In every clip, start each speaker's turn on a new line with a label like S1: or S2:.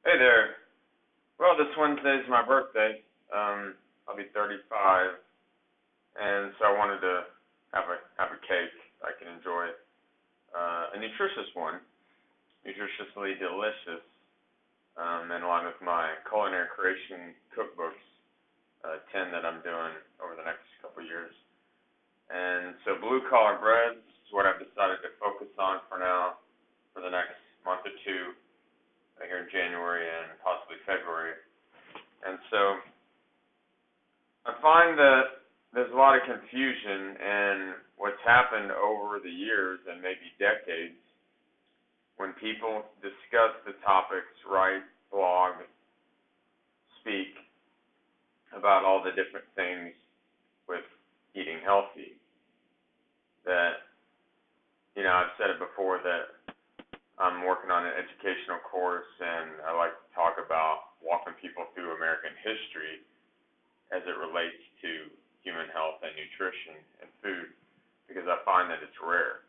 S1: Hey there. Well, this Wednesday's my birthday. I'll be 35, and so I wanted to have a cake I can enjoy. A nutritious one, nutritiously delicious, in line with my culinary creation cookbooks, 10 that I'm doing over the next couple years. And so blue collar breads is what I've decided to focus on for now, for the next month or two, here in January and possibly February. And so I find that there's a lot of confusion in what's happened over the years and maybe decades when people discuss the topics, write, blog, speak about all the different things with eating healthy. That, I've said it before that I'm working on an educational course and I like to talk about walking people through American history as it relates to human health and nutrition and food, because I find that it's rare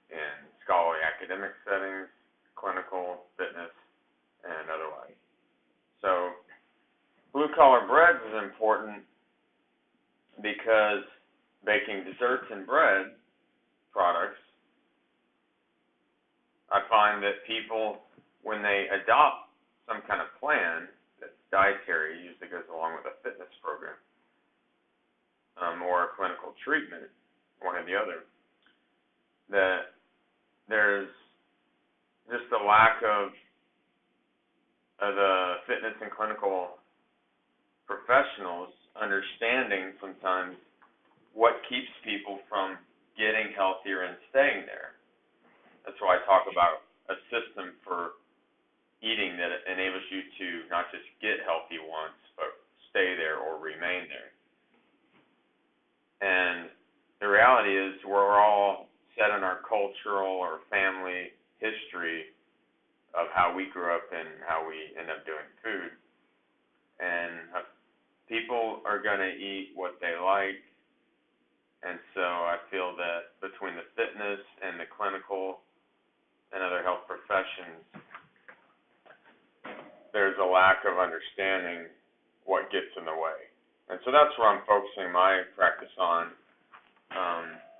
S1: in scholarly academic settings, clinical, fitness, and otherwise. So blue collar breads is important because baking desserts and bread products, I find that people, when they adopt some kind of plan that's dietary, usually goes along with a fitness program, or a clinical treatment, one or the other, that there's just a lack of the fitness and clinical professionals understanding sometimes what keeps people from getting healthier and staying there. That's why I talk about a system for eating that enables you to not just get healthy once, but stay there or remain there. And the reality is we're all set in our cultural or family history of how we grew up and how we end up doing food. And people are going to eat what they like. And so I feel that between the fitness and the clinical and other health professions, there's a lack of understanding what gets in the way. And so that's where I'm focusing my practice on,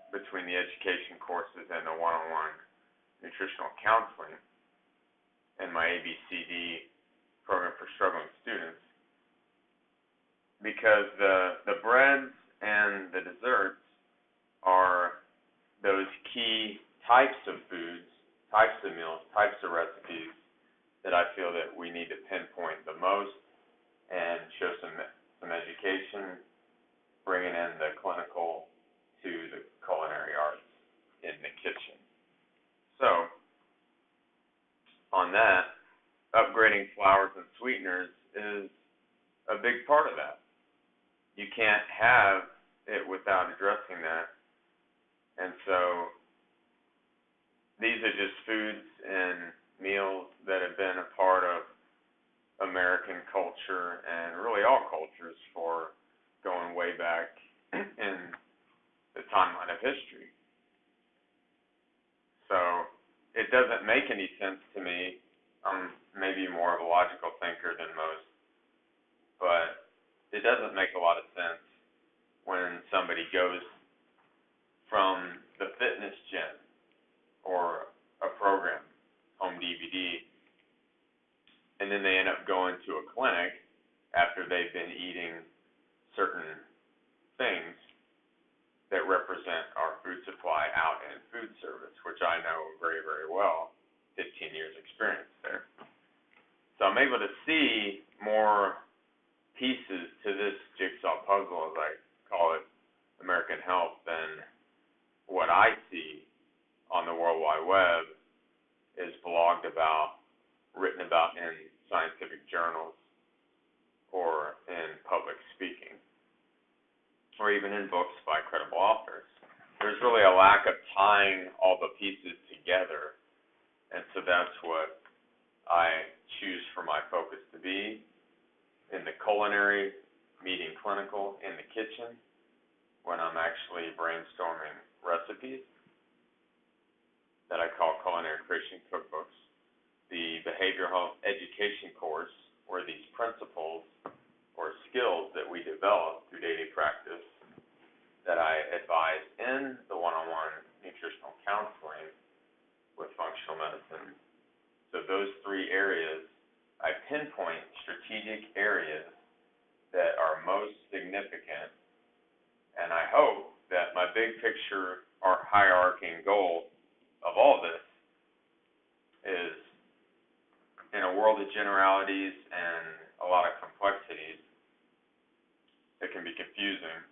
S1: between the education courses and the one-on-one nutritional counseling and my ABCD program for struggling students. Because the breads and the desserts are those key types of foods, types of meals, types of recipes that I feel that we need to pinpoint the most and show some education, bringing in the clinical to the culinary arts in the kitchen. So, on that, upgrading flours and sweeteners is a big part of that. You can't have it without addressing that. And so these are just foods and meals that have been a part of American culture and really all cultures for going way back in the timeline of history. So it doesn't make any sense to me. I'm maybe more of a logical thinker than most, but it doesn't make a lot of sense when somebody goes from the fitness gym or a program, home DVD, and then they end up going to a clinic after they've been eating certain things that represent our food supply out in food service, which I know very, very well, 15 years experience there. So I'm able to see more pieces to this jigsaw puzzle, as I call it, American health, than what I see on the World Wide Web is blogged about, written about in scientific journals, or in public speaking, or even in books by credible authors. There's really a lack of tying all the pieces together, and so that's what I choose for my focus to be in the culinary, meeting clinical, in the kitchen, when I'm actually brainstorming recipes that I call culinary creation cookbooks. The behavioral behavioral health education course where these principles or skills that we develop through daily practice that I advise in the one-on-one nutritional counseling with functional medicine. So those three areas, I pinpoint strategic areas that are most significant, and I hope that my big picture or hierarching goal of all this is, in a world of generalities and a lot of complexities that can be confusing,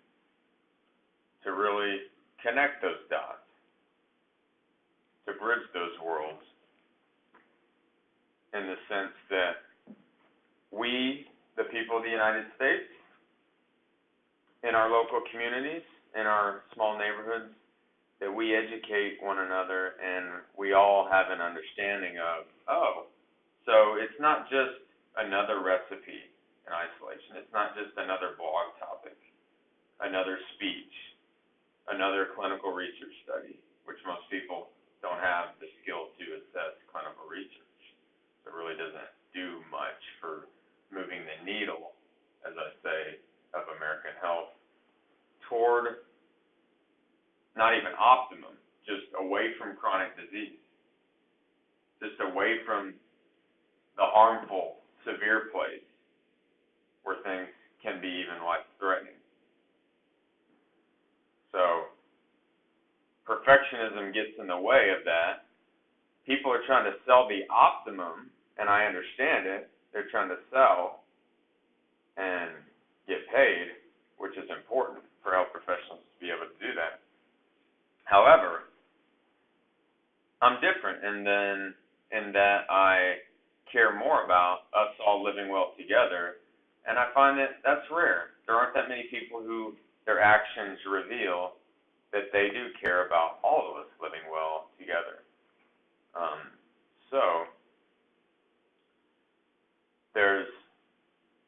S1: to really connect those dots, to bridge those worlds, in the sense that we, the people of the United States, in our local communities, in our small neighborhoods, that we educate one another and we all have an understanding of, so it's not just another recipe in isolation. It's not just another blog topic, another speech, another clinical research study, which most people don't have the skill to assess clinical research. So it really doesn't do much for moving the needle, as I say, of American health toward not even optimum, just away from chronic disease, just away from the harmful, severe place where things can be even life-threatening. So perfectionism gets in the way of that. People are trying to sell the optimum, and I understand it. They're trying to sell and get paid, which is important for health professionals to be able to do that. However, I'm different in that I care more about us all living well together, and I find that that's rare. There aren't that many people who their actions reveal that they do care about all of us living well together. So there's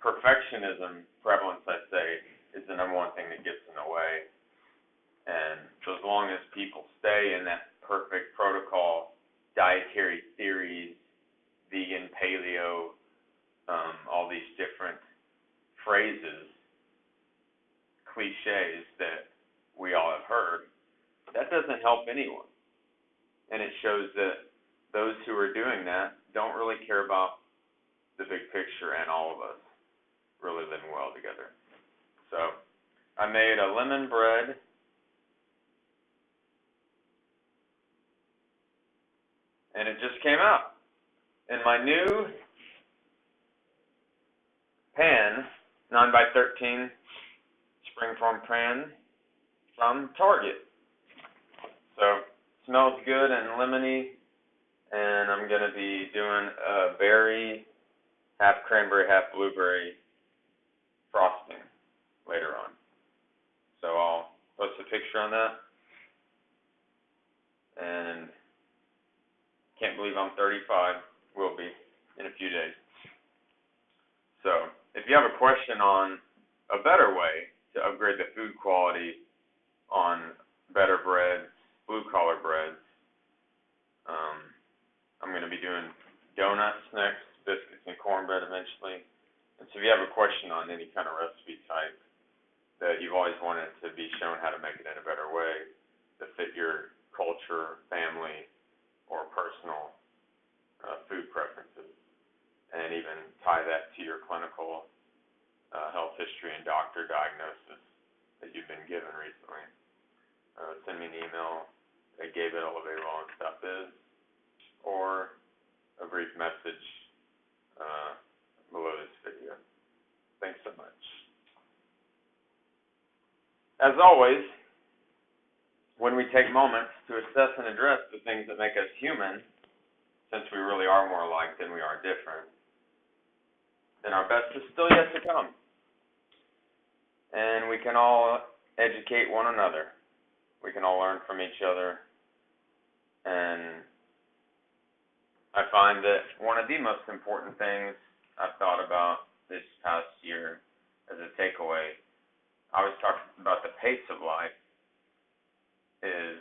S1: perfectionism prevalence, I'd say, is the number one thing that gets in the way. And so as long as people stay in that perfect protocol, dietary theories, vegan, paleo, all these different phrases, cliches that we all have heard, that doesn't help anyone. And it shows that those who are doing that don't really care about the big picture and all of us really living well together. So I made a lemon bread and it just came out in my new pan, 9x13 springform pan from Target. So smells good and lemony, and I'm going to be doing a berry, half cranberry, half blueberry frosting later on. So I'll post a picture on that. And can't believe I'm 35, will be in a few days. So if you have a question on a better way to upgrade the food quality on better breads, blue-collar breads, I'm going to be doing donuts next, biscuits and cornbread eventually. And so if you have a question on any kind of recipe type that you've always wanted to be shown how to make it in a better way to fit your culture, family, or personal food preferences, and even tie that to your clinical health history and doctor diagnosis that you've been given recently, send me an email at gabe@elevatewellness.biz or a brief message below this video. Thanks so much. As always, when we take moments to assess and address the things that make us human, since we really are more alike than we are different, then our best is still yet to come. And we can all educate one another. We can all learn from each other. And I find that one of the most important things I've thought about this past year as a takeaway, I always talk about the pace of life, is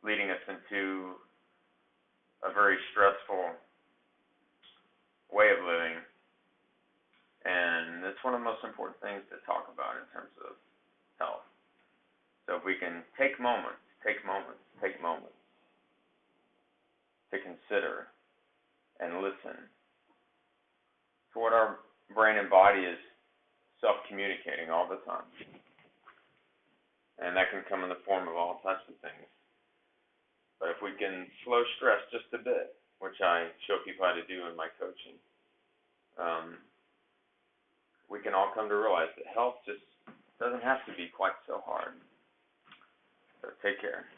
S1: leading us into a very stressful way of living, and it's one of the most important things to talk about in terms of health. So if we can take moments to consider and listen to what our brain and body is self-communicating all the time. And that can come in the form of all types of things. But if we can slow stress just a bit, which I show people how to do in my coaching, we can all come to realize that health just doesn't have to be quite so hard. So take care.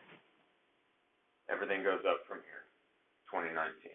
S1: Everything goes up from here. 2019.